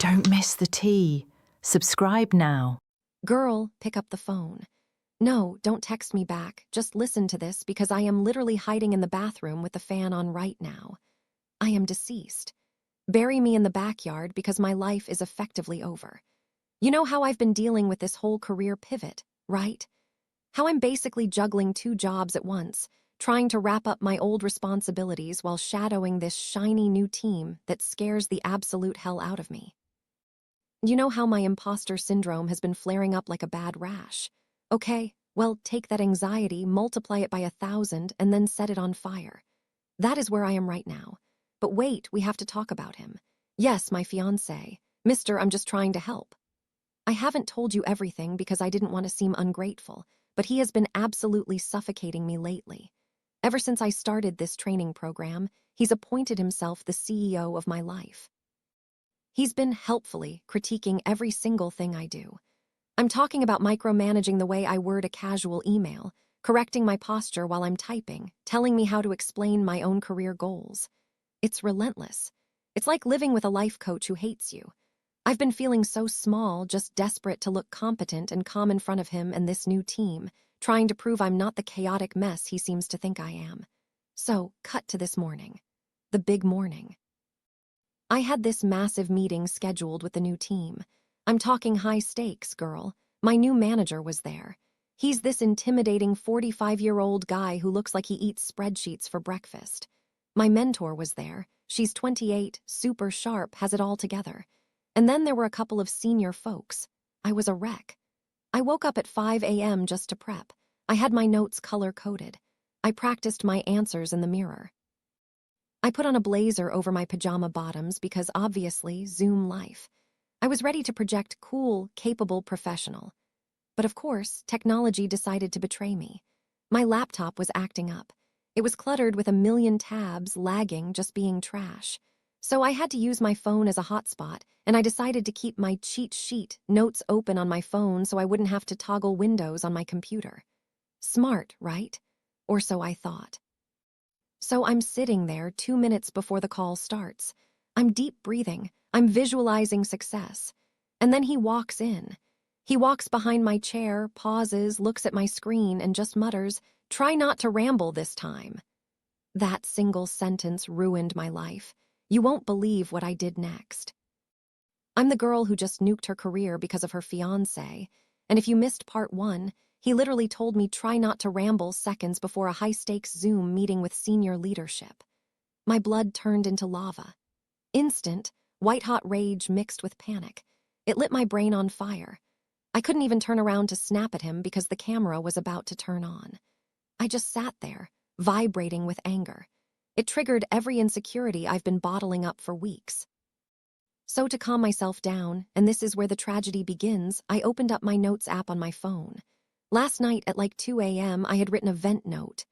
Don't miss the tea. Subscribe now. Girl, pick up the phone. No, don't text me back. Just listen to this because I am literally hiding in the bathroom with the fan on right now. I am deceased. Bury me in the backyard because my life is effectively over. You know how I've been dealing with this whole career pivot, right? How I'm basically juggling 2 jobs at once, trying to wrap up my old responsibilities while shadowing this shiny new team that scares the absolute hell out of me. You know how my imposter syndrome has been flaring up like a bad rash? Okay, well, take that anxiety, multiply it by 1,000, and then set it on fire. That is where I am right now. But wait, we have to talk about him. Yes, my fiancé. Mister, I'm just trying to help. I haven't told you everything because I didn't want to seem ungrateful, but he has been absolutely suffocating me lately. Ever since I started this training program, he's appointed himself the CEO of my life. He's been helpfully critiquing every single thing I do. I'm talking about micromanaging the way I word a casual email, correcting my posture while I'm typing, telling me how to explain my own career goals. It's relentless. It's like living with a life coach who hates you. I've been feeling so small, just desperate to look competent and calm in front of him and this new team, trying to prove I'm not the chaotic mess he seems to think I am. So, cut to this morning. The big morning. I had this massive meeting scheduled with the new team. I'm talking high stakes, girl. My new manager was there. He's this intimidating 45-year-old guy who looks like he eats spreadsheets for breakfast. My mentor was there. She's 28, super sharp, has it all together. And then there were a couple of senior folks. I was a wreck. I woke up at 5 a.m. just to prep. I had my notes color-coded. I practiced my answers in the mirror. I put on a blazer over my pajama bottoms because obviously, Zoom life. I was ready to project cool, capable professional. But of course, technology decided to betray me. My laptop was acting up. It was cluttered with a million tabs, lagging, just being trash. So I had to use my phone as a hotspot, and I decided to keep my cheat sheet notes open on my phone so I wouldn't have to toggle windows on my computer. Smart, right? Or so I thought. So I'm sitting there 2 minutes before the call starts. I'm deep breathing. I'm visualizing success. And then he walks in. He walks behind my chair, pauses, looks at my screen, and just mutters, "Try not to ramble this time." That single sentence ruined my life. You won't believe what I did next. I'm the girl who just nuked her career because of her fiancé. And if you missed part 1, he literally told me try not to ramble seconds before a high-stakes Zoom meeting with senior leadership. My blood turned into lava. Instant, white-hot rage mixed with panic. It lit my brain on fire. I couldn't even turn around to snap at him because the camera was about to turn on. I just sat there, vibrating with anger. It triggered every insecurity I've been bottling up for weeks. So to calm myself down, and this is where the tragedy begins, I opened up my notes app on my phone. Last night at like 2 a.m., I had written a vent note.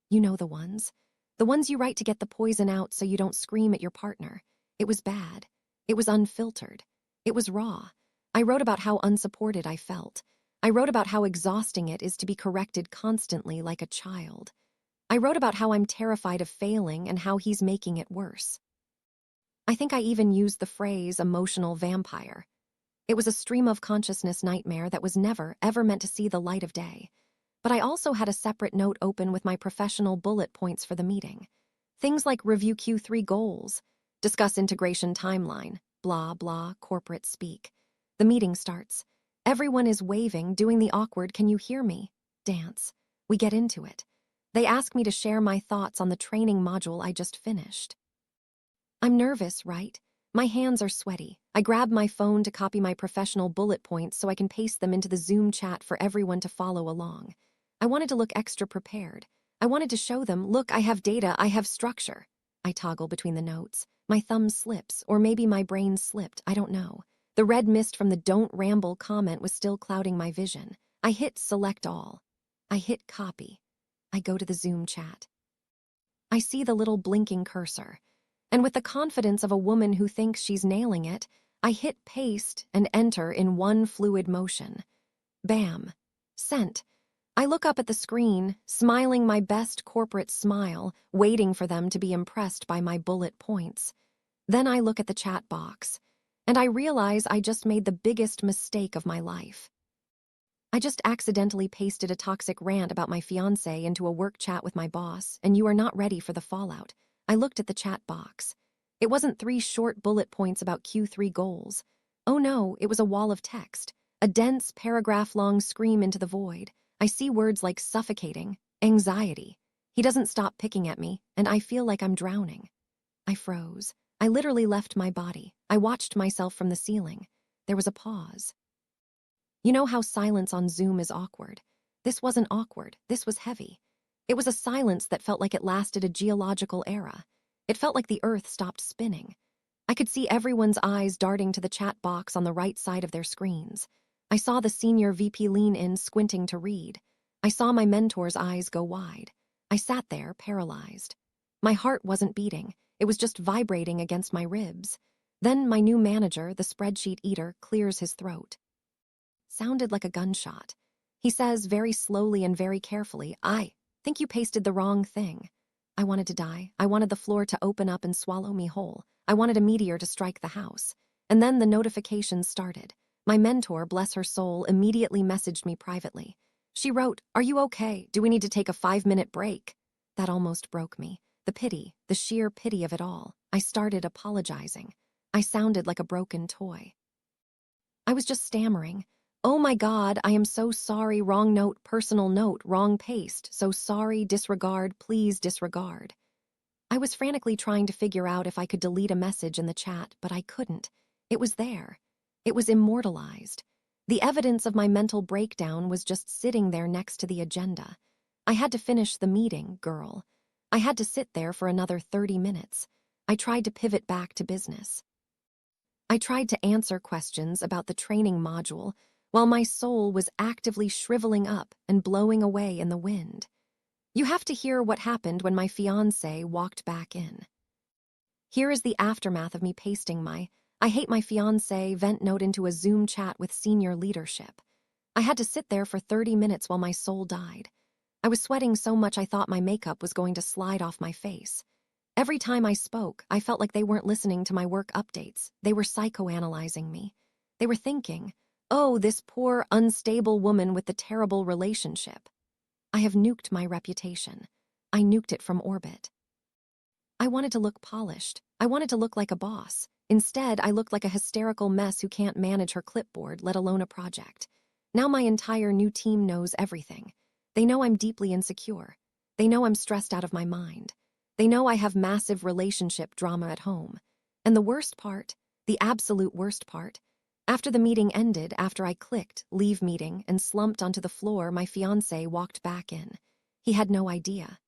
You know the ones. The ones you write to get the poison out so you don't scream at your partner. It was bad. It was unfiltered. It was raw. I wrote about how unsupported I felt. I wrote about how exhausting it is to be corrected constantly like a child. I wrote about how I'm terrified of failing and how he's making it worse. I think I even used the phrase emotional vampire. It was a stream of consciousness nightmare that was never, ever meant to see the light of day. But I also had a separate note open with my professional bullet points for the meeting. Things like review Q3 goals, discuss integration timeline, blah, blah, corporate speak. The meeting starts. Everyone is waving, doing the awkward "can you hear me?" dance. We get into it. They ask me to share my thoughts on the training module I just finished. I'm nervous, right? My hands are sweaty. I grab my phone to copy my professional bullet points so I can paste them into the Zoom chat for everyone to follow along. I wanted to look extra prepared. I wanted to show them, look, I have data, I have structure. I toggle between the notes. My thumb slips, or maybe my brain slipped, I don't know. The red mist from the "don't ramble" comment was still clouding my vision. I hit select all. I hit copy. I go to the Zoom chat. I see the little blinking cursor. And with the confidence of a woman who thinks she's nailing it, I hit paste and enter in one fluid motion. Bam. Sent. I look up at the screen, smiling my best corporate smile, waiting for them to be impressed by my bullet points. Then I look at the chat box. And I realize I just made the biggest mistake of my life. I just accidentally pasted a toxic rant about my fiancé into a work chat with my boss, and you are not ready for the fallout. I looked at the chat box. It wasn't 3 short bullet points about Q3 goals. Oh no, it was a wall of text. A dense, paragraph-long scream into the void. I see words like suffocating, anxiety. He doesn't stop picking at me, and I feel like I'm drowning. I froze. I literally left my body. I watched myself from the ceiling. There was a pause. You know how silence on Zoom is awkward? This wasn't awkward. This was heavy. It was a silence that felt like it lasted a geological era. It felt like the earth stopped spinning. I could see everyone's eyes darting to the chat box on the right side of their screens. I saw the senior VP lean in, squinting to read. I saw my mentor's eyes go wide. I sat there, paralyzed. My heart wasn't beating. It was just vibrating against my ribs. Then my new manager, the spreadsheet eater, clears his throat. Sounded like a gunshot. He says very slowly and very carefully, "I think you pasted the wrong thing." I wanted to die. I wanted the floor to open up and swallow me whole. I wanted a meteor to strike the house. And then the notifications started. My mentor, bless her soul, immediately messaged me privately. She wrote, "Are you okay? Do we need to take a 5-minute break?" That almost broke me. The pity, the sheer pity of it all. I started apologizing. I sounded like a broken toy. I was just stammering. "Oh my God, I am so sorry, wrong note, personal note, wrong paste, so sorry, disregard, please disregard." I was frantically trying to figure out if I could delete a message in the chat, but I couldn't. It was there. It was immortalized. The evidence of my mental breakdown was just sitting there next to the agenda. I had to finish the meeting, girl. I had to sit there for another 30 minutes. I tried to pivot back to business. I tried to answer questions about the training module, while my soul was actively shriveling up and blowing away in the wind. You have to hear what happened when my fiancé walked back in. Here is the aftermath of me pasting my "I hate my fiancé" vent note into a Zoom chat with senior leadership. I had to sit there for 30 minutes while my soul died. I was sweating so much I thought my makeup was going to slide off my face. Every time I spoke, I felt like they weren't listening to my work updates. They were psychoanalyzing me. They were thinking, "Oh, this poor, unstable woman with the terrible relationship." I have nuked my reputation. I nuked it from orbit. I wanted to look polished. I wanted to look like a boss. Instead, I looked like a hysterical mess who can't manage her clipboard, let alone a project. Now my entire new team knows everything. They know I'm deeply insecure. They know I'm stressed out of my mind. They know I have massive relationship drama at home. And the worst part, the absolute worst part, after the meeting ended, after I clicked leave meeting and slumped onto the floor, my fiancé walked back in. He had no idea.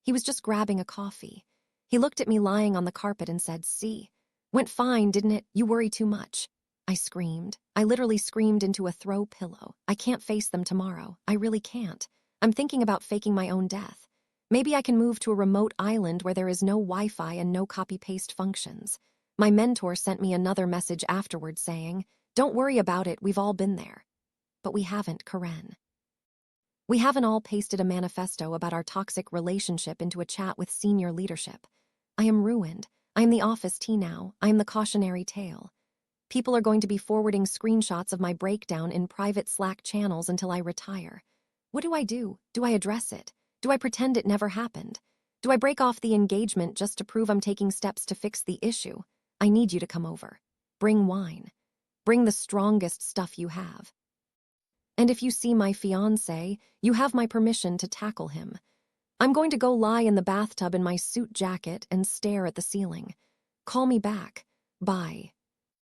He was just grabbing a coffee. He looked at me lying on the carpet and said, "See, went fine, didn't it? You worry too much." I screamed. I literally screamed into a throw pillow. I can't face them tomorrow. I really can't. I'm thinking about faking my own death. Maybe I can move to a remote island where there is no Wi-Fi and no copy-paste functions. My mentor sent me another message afterward saying, "Don't worry about it, we've all been there." But we haven't, Karen. We haven't all pasted a manifesto about our toxic relationship into a chat with senior leadership. I am ruined. I am the office tea now. I am the cautionary tale. People are going to be forwarding screenshots of my breakdown in private Slack channels until I retire. What do I do? Do I address it? Do I pretend it never happened? Do I break off the engagement just to prove I'm taking steps to fix the issue? I need you to come over. Bring wine. Bring the strongest stuff you have. And if you see my fiancé, you have my permission to tackle him. I'm going to go lie in the bathtub in my suit jacket and stare at the ceiling. Call me back. Bye.